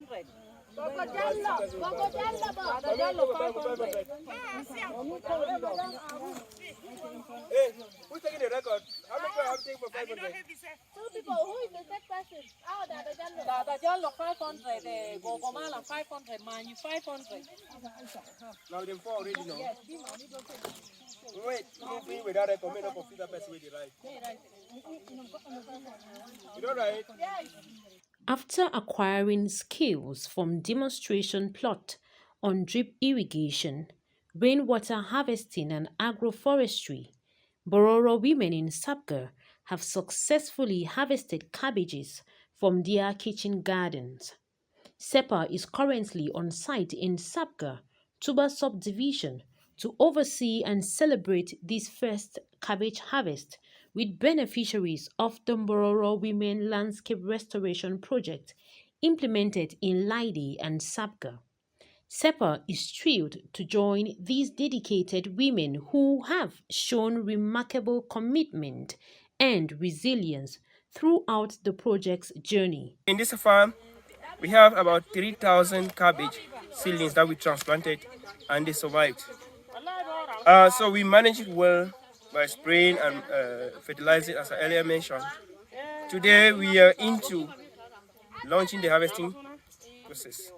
Hey, who's taking the record? How much are you taking for 500? Two people. Who is the third person? Oh, the Jallo 500. Gogomala 500. Manu 500. Now them four already know. Wait, you without a comment of the person with the right. You know right? Yes. After acquiring skills from demonstration plot on drip irrigation, rainwater harvesting and agroforestry, Mbororo women in Sabga have successfully harvested cabbages from their kitchen gardens. SEPA is currently on site in Sabga, Tubah subdivision, to oversee and celebrate this first cabbage harvest with beneficiaries of the Mbororo Women Landscape Restoration Project implemented in Lide and Sabga. SEPA is thrilled to join these dedicated women who have shown remarkable commitment and resilience throughout the project's journey. In this farm, we have about 3,000 cabbage seedlings that we transplanted and they survived. So we manage it well by spraying and fertilizing, as I earlier mentioned. Today we are into launching the harvesting process.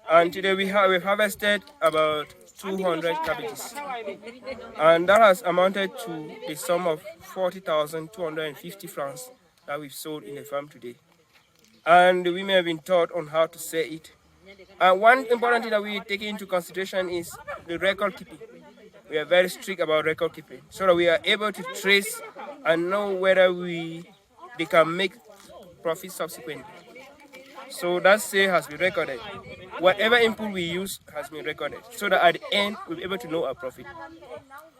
And today we've harvested about 200 cabbages. And that has amounted to the sum of 40,250 francs that we've sold in the farm today. And the women have been taught on how to sell it. And one important thing that we take into consideration is the record keeping. We are very strict about record keeping so that we are able to trace and know whether they can make profit subsequently. So that sale has been recorded. Whatever input we use has been recorded so that at the end we'll be able to know our profit.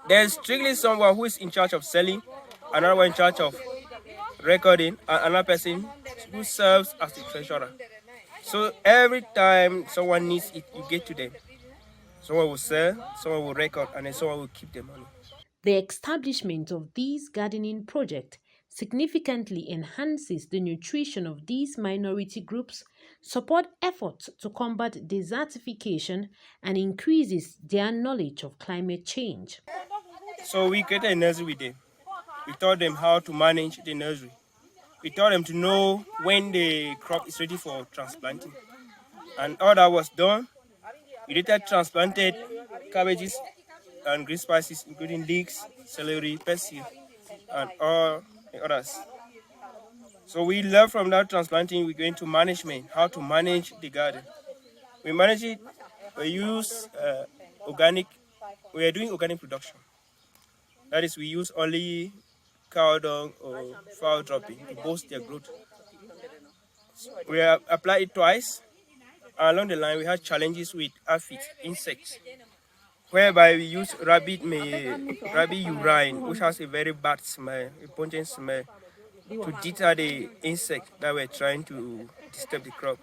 There's strictly someone who is in charge of selling, another one in charge of recording, and another person who serves as the treasurer. So every time someone needs it, you get to them. Someone will sell, someone will record, and then someone will keep the money. The establishment of this gardening project significantly enhances the nutrition of these minority groups, support efforts to combat desertification, and increases their knowledge of climate change. So we created a nursery with them. We taught them how to manage the nursery. We taught them to know when the crop is ready for transplanting. And all that was done. We later transplanted cabbages and green spices, including leeks, celery, basil, and all the others. So we learned from that transplanting, we go into management, how to manage the garden. We manage it, we use we are doing organic production. That is, we use only cow dung or fowl dropping to boost their growth. We have applied it twice. Along the line, we had challenges with aphids, insects, whereby we use rabbit urine, which has a very bad smell, a pungent smell, to deter the insects that were trying to disturb the crop.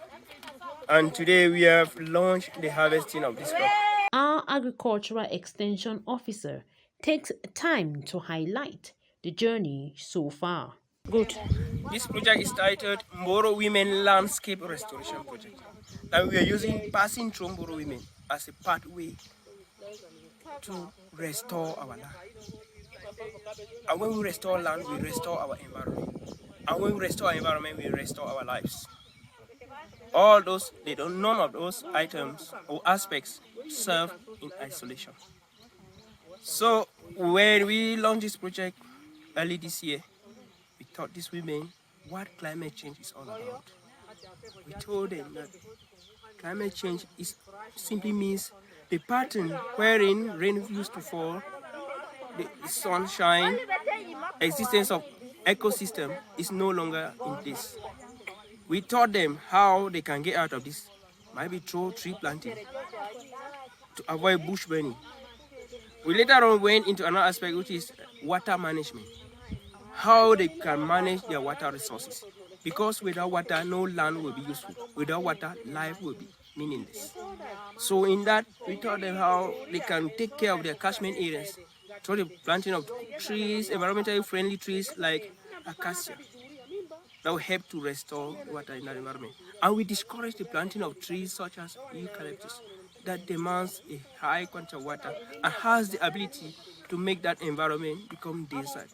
And today we have launched the harvesting of this crop. Our agricultural extension officer takes time to highlight the journey so far. Good. This project is titled Mbororo Women Landscape Restoration Project. And we are using passing through Mbororo women as a pathway to restore our land. And when we restore land, we restore our environment. And when we restore our environment, we restore our lives. All those, none of those items or aspects serve in isolation. So when we launched this project early this year, we taught these women what climate change is all about. We told them that climate change simply means the pattern wherein rain used to fall, the sunshine, existence of ecosystem is no longer in place. We taught them how they can get out of this, maybe through tree planting, to avoid bush burning. We later on went into another aspect, which is water management, how they can manage their water resources. Because without water, no land will be useful. Without water, life will be meaningless. So in that, we taught them how they can take care of their catchment areas through the planting of trees, environmentally friendly trees like acacia. That will help to restore water in that environment. And we discourage the planting of trees such as eucalyptus that demands a high quantity of water and has the ability to make that environment become desert,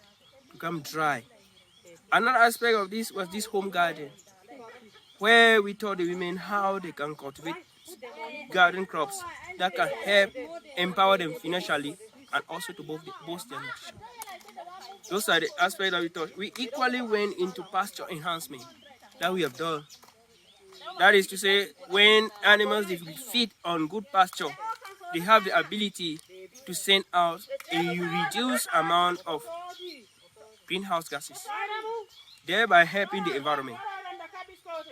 become dry. Another aspect of this was this home garden, where we taught the women how they can cultivate garden crops that can help empower them financially and also to boost their nutrition. Those are the aspects that we taught. We equally went into pasture enhancement that we have done. That is to say, when animals they feed on good pasture, they have the ability to send out a reduced amount of greenhouse gases, thereby helping the environment.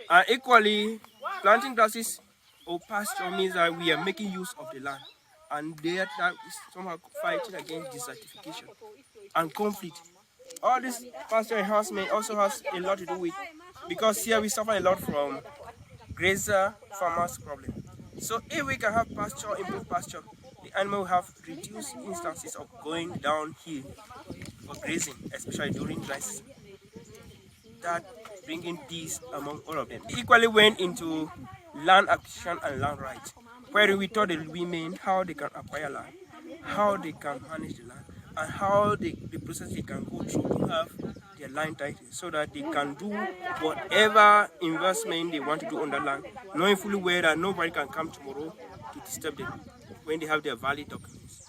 And equally, planting grasses or pasture means that we are making use of the land, and that is somehow fighting against desertification and conflict. All this pasture enhancement also has a lot to do with, because here we suffer a lot from grazer farmers problem. So if we can have pasture, improved pasture, the animal will have reduced instances of going downhill for grazing, especially during dry season. That bringing peace among all of them. We equally went into land acquisition and land rights, where we taught the women how they can acquire land, how they can manage the land, and how the process they can go through to have their land title, so that they can do whatever investment they want to do on the land, knowing fully well that nobody can come tomorrow to disturb them when they have their valid documents.